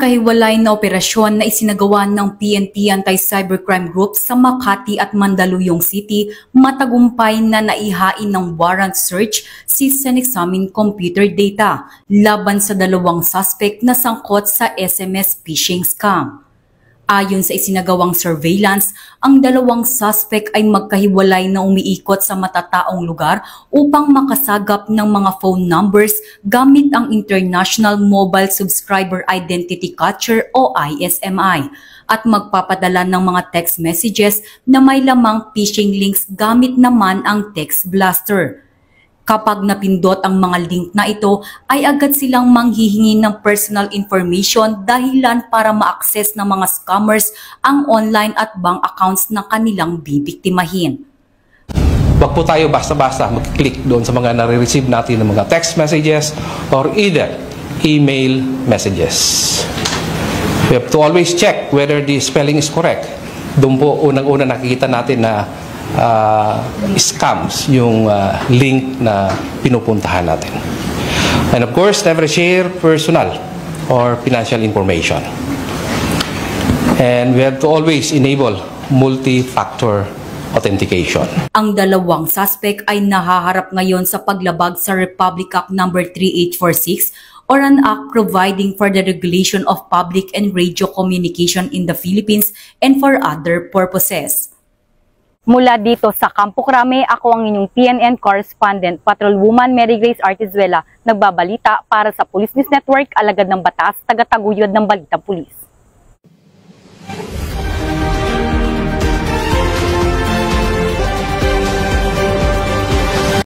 magkahiwalay na operasyon na isinagawa ng PNP Anti-Cybercrime Group sa Makati at Mandaluyong City matagumpay na naihain ng warrant search si Senexamin computer data laban sa dalawang suspect na sangkot sa SMS phishing scam. Ayon sa isinagawang surveillance, ang dalawang suspect ay magkahiwalay na umiikot sa matataong lugar upang makasagap ng mga phone numbers gamit ang International Mobile Subscriber Identity Capture o ISMI at magpapadala ng mga text messages na may lamang phishing links gamit naman ang text blaster. Kapag napindot ang mga link na ito, ay agad silang manghihingi ng personal information dahilan para ma-access ng mga scammers ang online at bank accounts na kanilang bibiktimahin. Wag po tayo basta-basta mag-click doon sa mga nare-receive natin ng mga text messages or either email messages. We have to always check whether the spelling is correct. Doon po unang-una nakikita natin na scams yung link na pinupuntahan natin. And of course, never share personal or financial information. And we have to always enable multi-factor authentication. Ang dalawang suspect ay nahaharap ngayon sa paglabag sa Republic Act No. 3846 or an act providing for the regulation of public and radio communication in the Philippines and for other purposes. Mula dito sa Campo Crame, ako ang inyong PNN correspondent, Patrolwoman Mary Grace Artizuela, nagbabalita para sa Police News Network, alagad ng batas, taga-taguyod ng Balita Pulis.